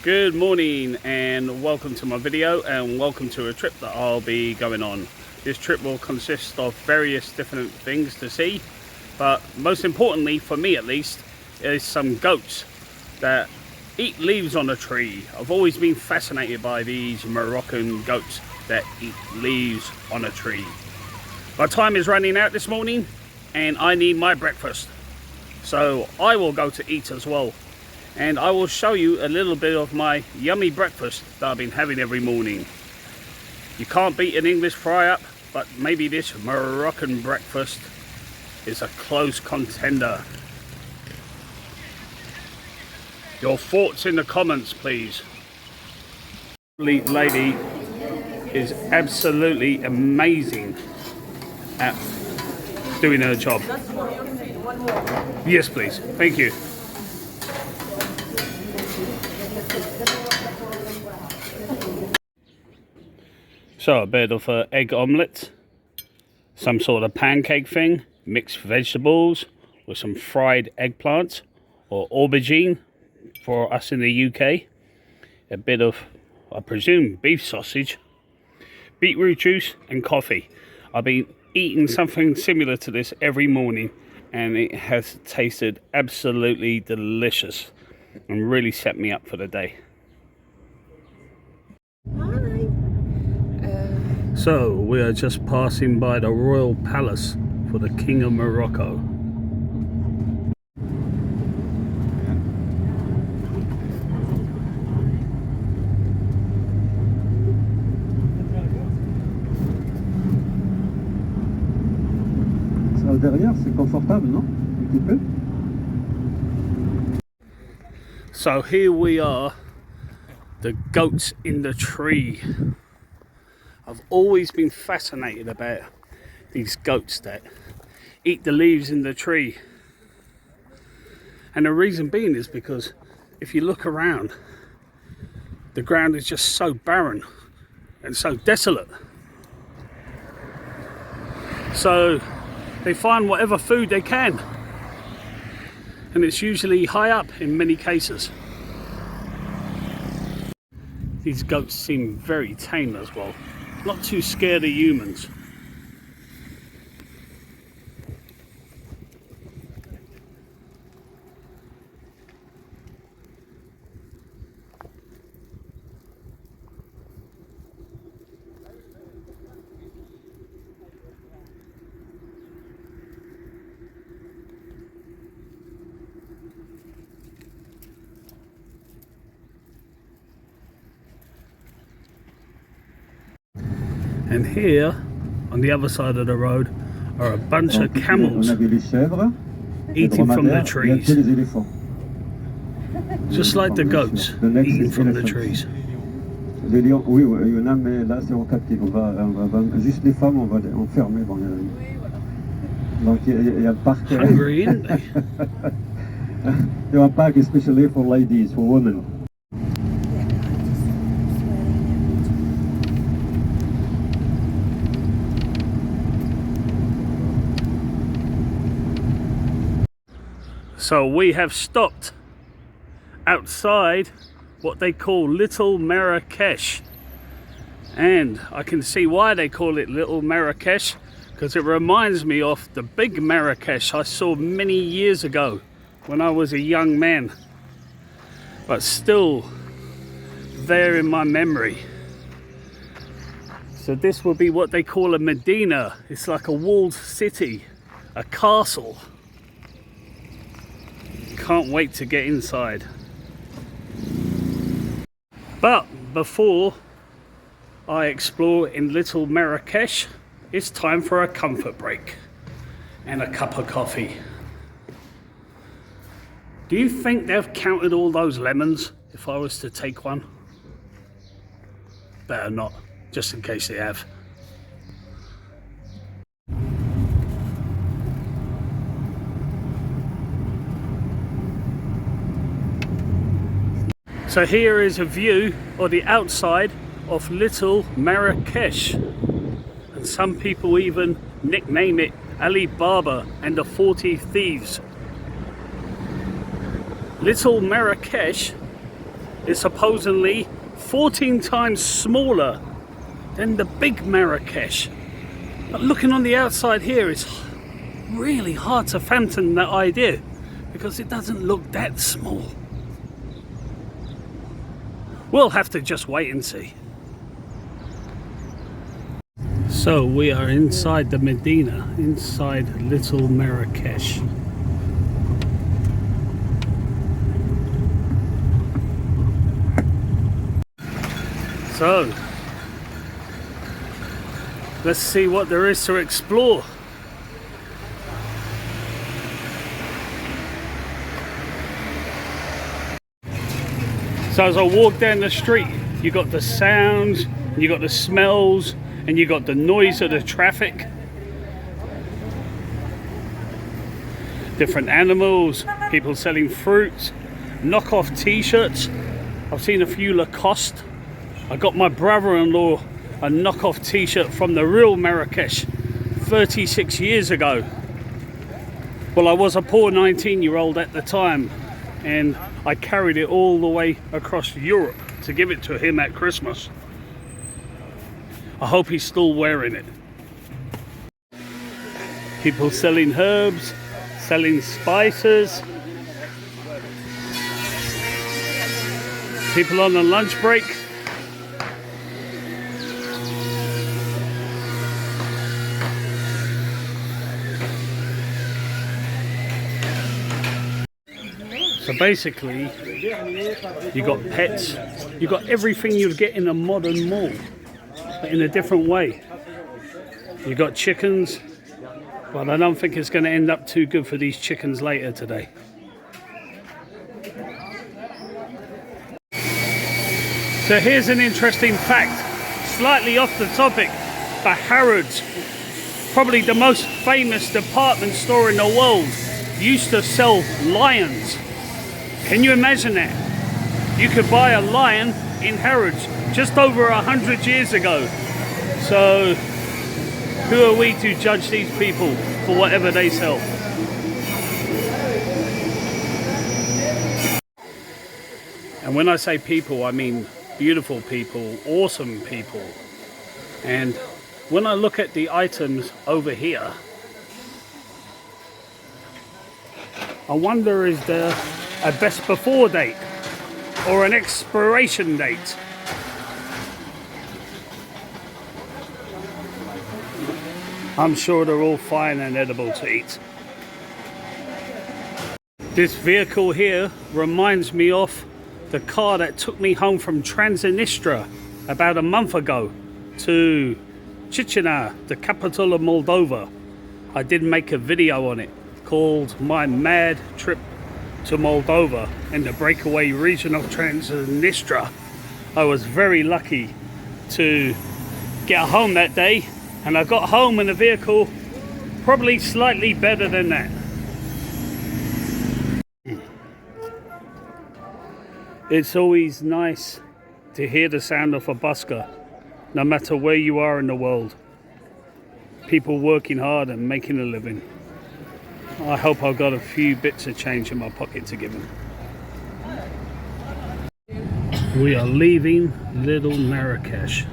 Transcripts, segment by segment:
Good morning and welcome to my video and welcome to a trip that I'll be going on. This trip will consist of various different things to see, but most importantly for me at least is some goats that eat leaves on a tree. I've always been fascinated by these Moroccan goats that eat leaves on a tree. My time is running out this morning and I need my breakfast, so I will go to eat as well. And I will show you a little bit of my yummy breakfast that I've been having every morning. You can't beat an English fry-up, but maybe this Moroccan breakfast is a close contender. Your thoughts in the comments, please. The lady is absolutely amazing at doing her job. Yes, please. Thank you. So a bit of an egg omelette, some sort of pancake thing, mixed vegetables with some fried eggplant or aubergine for us in the UK, a bit of, I presume, beef sausage, beetroot juice and coffee. I've been eating something similar to this every morning and it has tasted absolutely delicious and really set me up for the day. So we are just passing by the royal palace for the King of Morocco. Ça derrière, c'est confortable, non? Un petit peu. So here we are, the goats in the tree. I've always been fascinated about these goats that eat the leaves in the tree. And the reason being is because if you look around, the ground is just so barren and so desolate. So they find whatever food they can. And it's usually high up in many cases. These goats seem very tame as well. Not too scared of humans. And here, on the other side of the road, are a bunch of camels eating from the trees. Just like the goats eating from the trees. Les lions, oui, il y en a, mais là c'est en captif. Juste les femmes, on va les enfermer dans les... Donc il y a un parc... Hungry, isn't they? Il y a un parc especially for ladies, for women. So we have stopped outside what they call Little Marakesh, and I can see why they call it Little Marakesh, because it reminds me of the big Marrakesh I saw many years ago when I was a young man, but still there in my memory. So this will be what they call a Medina. It's like a walled city, a castle. Can't wait to get inside. But before I explore in Little Marakesh, it's time for a comfort break and a cup of coffee. Do you think they've counted all those lemons if I was to take one? Better not, just in case they have. So here is a view of the outside of Little Marakesh, and some people even nickname it Ali Baba and the 40 Thieves. Little Marakesh is supposedly 14 times smaller than the big Marrakesh. But looking on the outside here, it's really hard to fathom that idea because it doesn't look that small. We'll have to just wait and see. So we are inside the Medina, inside Little Marakesh. So let's see what there is to explore. So as I walk down the street, you got the sounds, you got the smells, and you got the noise of the traffic. Different animals, people selling fruits, knockoff t-shirts. I've seen a few Lacoste. I got my brother-in-law a knockoff t-shirt from the real Marrakesh 36 years ago. Well, I was a poor 19-year-old at the time, and I carried it all the way across Europe to give it to him at Christmas. I hope he's still wearing it. People selling herbs, selling spices. People on a lunch break. So basically, you got pets, you got everything you'd get in a modern mall, but in a different way. You got chickens, but I don't think it's going to end up too good for these chickens later today. So here's an interesting fact, slightly off the topic, but Harrods, probably the most famous department store in the world, used to sell lions. Can you imagine that? You could buy a lion in Harrods just over 100 years ago. So who are we to judge these people for whatever they sell? And when I say people, I mean beautiful people, awesome people. And when I look at the items over here, I wonder, is there a best before date or an expiration date? I'm sure they're all fine and edible to eat. This vehicle here reminds me of the car that took me home from Transnistria about a month ago to Chisinau, the capital of Moldova. I did make a video on it called My Mad Trip to Moldova in the breakaway region of Transnistria. I was very lucky to get home that day, and I got home in a vehicle probably slightly better than that. It's always nice to hear the sound of a busker, no matter where you are in the world. People working hard and making a living. I hope I've got a few bits of change in my pocket to give them. We are leaving Little Marakesh.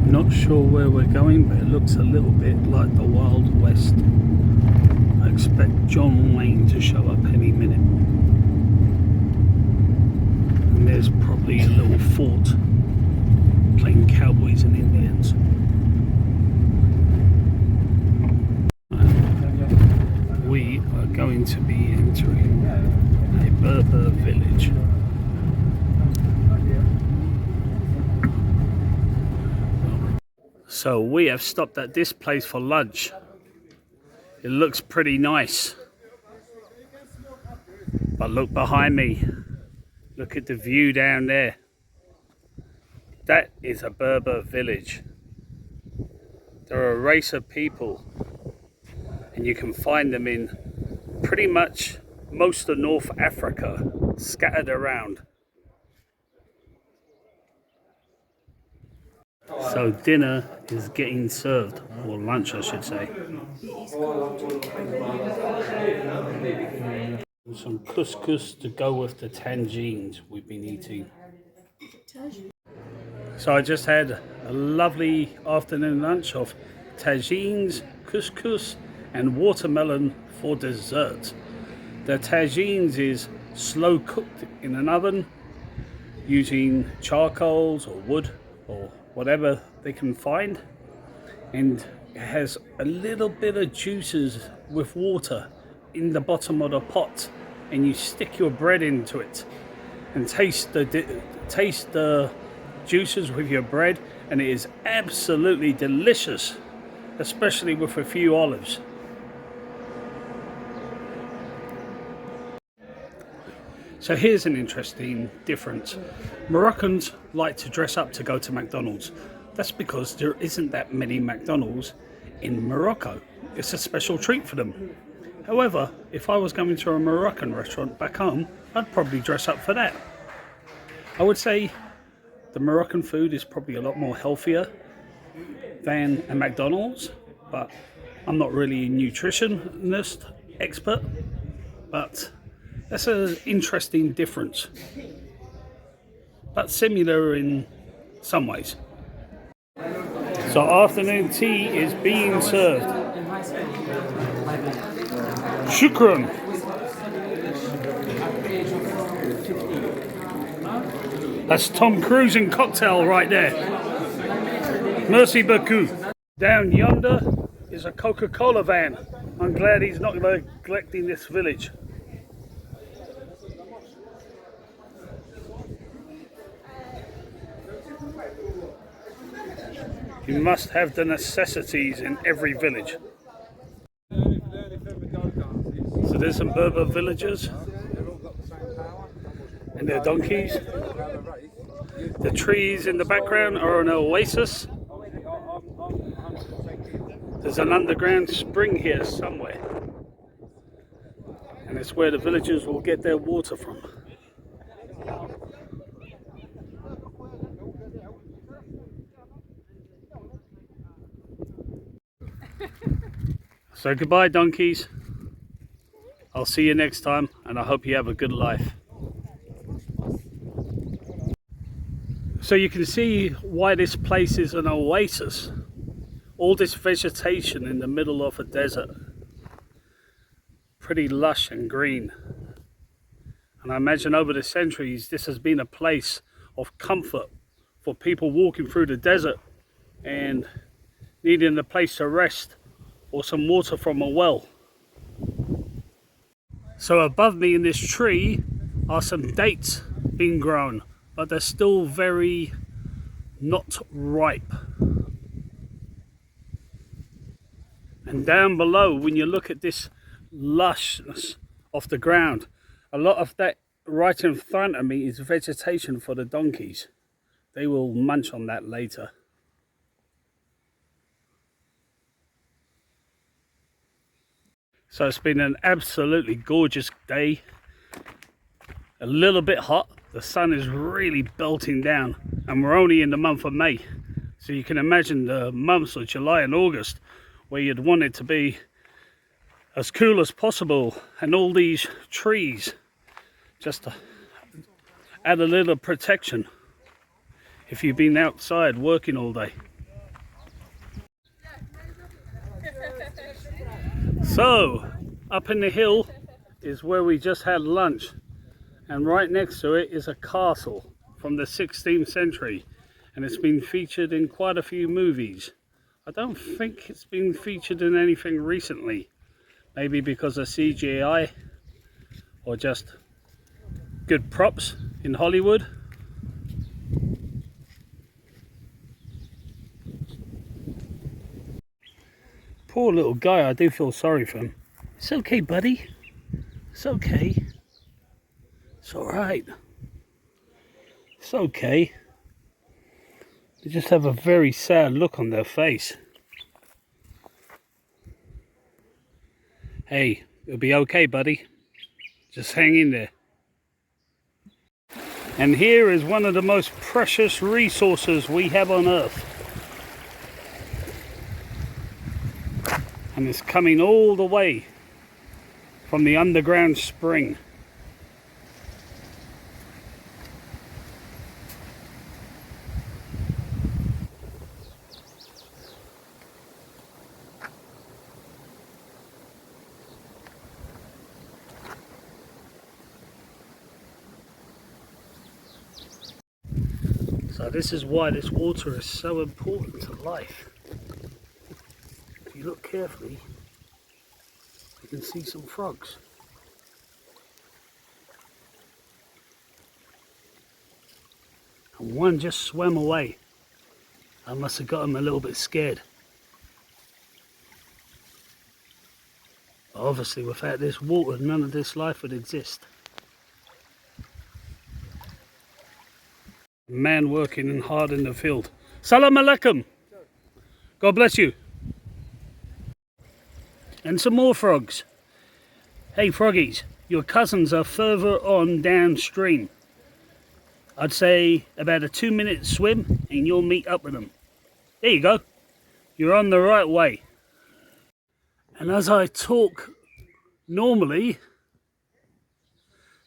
Not sure where we're going, but it looks a little bit like the Wild West. I expect John Wayne to show up any minute. And there's probably a little fort playing cowboys and Indians. We are going to be entering a Berber village. So we have stopped at this place for lunch. It looks pretty nice. But look behind me. Look at the view down there. That is a Berber village. They're a race of people, and you can find them in pretty much most of North Africa, scattered around. So dinner is getting served, or lunch I should say. Some couscous to go with the tangines we've been eating. So I just had a lovely afternoon lunch of tagines, couscous and watermelon for dessert. The tagines is slow cooked in an oven using charcoals or wood or whatever they can find, and it has a little bit of juices with water in the bottom of the pot, and you stick your bread into it and taste the juices with your bread, and it is absolutely delicious, especially with a few olives. So here's an interesting difference. Moroccans like to dress up to go to McDonald's. That's because there isn't that many McDonald's in Morocco. It's a special treat for them. However, if I was going to a Moroccan restaurant back home, I'd probably dress up for that. I would say the Moroccan food is probably a lot more healthier than a McDonald's, but I'm not really a nutritionist expert, but that's an interesting difference, but similar in some ways. So afternoon tea is being served. Shukran. That's Tom Cruise in cocktail right there. Merci beaucoup. Down yonder is a Coca-Cola van. I'm glad he's not neglecting this village. You must have the necessities in every village. So there's some Berber villagers and their donkeys. The trees in the background are an oasis. There's an underground spring here somewhere, and it's where the villagers will get their water from. So goodbye, donkeys. I'll see you next time, and I hope you have a good life. So you can see why this place is an oasis. All this vegetation in the middle of a desert. Pretty lush and green. And I imagine over the centuries this has been a place of comfort for people walking through the desert and needing a place to rest or some water from a well. So above me in this tree are some dates being grown, but they're still very not ripe. And down below, when you look at this lushness of the ground, a lot of that right in front of me is vegetation for the donkeys. They will munch on that later. So it's been an absolutely gorgeous day. A little bit hot. The sun is really belting down, and we're only in the month of May. So you can imagine the months of July and August where you'd want it to be as cool as possible, and all these trees just to add a little protection if you've been outside working all day. So up in the hill is where we just had lunch, and right next to it is a castle from the 16th century, and it's been featured in quite a few movies. I don't think it's been featured in anything recently, maybe because of CGI or just good props in Hollywood. Poor little guy, I do feel sorry for him. It's okay, buddy. It's okay. It's alright. It's okay. They just have a very sad look on their face. Hey, it'll be okay, buddy. Just hang in there. And here is one of the most precious resources we have on Earth. And it's coming all the way from the underground spring. So this is why this water is so important to life. If you look carefully, you can see some frogs. And one just swam away. I must have got him a little bit scared. Obviously, without this water, none of this life would exist. Man working hard in the field. Salam alaikum. God bless you. And some more frogs. Hey froggies, your cousins are further on downstream. I'd say about a 2-minute swim and you'll meet up with them. There you go. You're on the right way. And as I talk normally,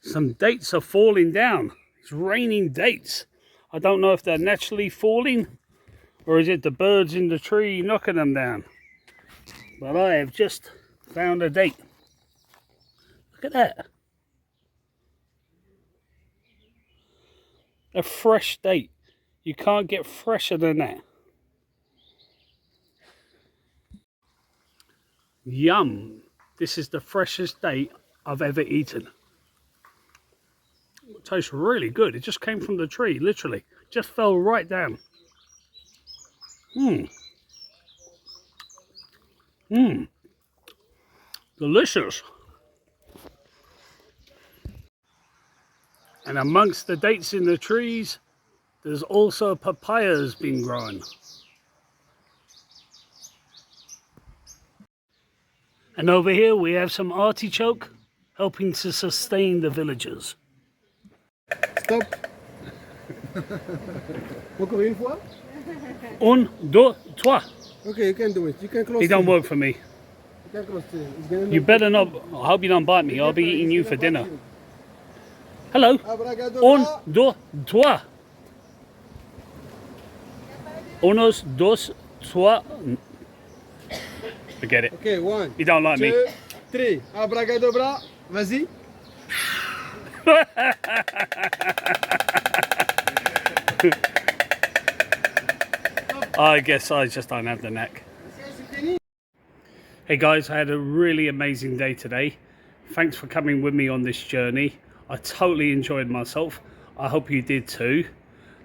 some dates are falling down. It's raining dates. I don't know if they're naturally falling or is it the birds in the tree knocking them down. But I have just found a date. Look at that. A fresh date. You can't get fresher than that. Yum. This is the freshest date I've ever eaten. It tastes really good. It just came from the tree, literally. Just fell right down. Delicious. And amongst the dates in the trees, there's also papayas being grown. And over here we have some artichoke helping to sustain the villagers. Stop. Encore une fois? 1, 2, 3. Okay, you can do it. You can close. It don't work for me. You can close it. You better not. I hope you don't bite me. I'll be eating you for dinner. Hello. 1, 2, 3. 1, 2, 3. Forget it. Okay, 1. You don't like me. 2, 3. Abracadabra. Vas-y. I guess I just don't have the knack. Hey guys, I had a really amazing day today. Thanks for coming with me on this journey. I totally enjoyed myself. I hope you did too.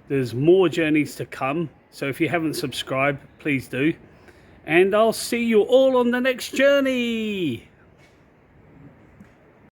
There's more journeys to come, so if you haven't subscribed, please do. And I'll see you all on the next journey.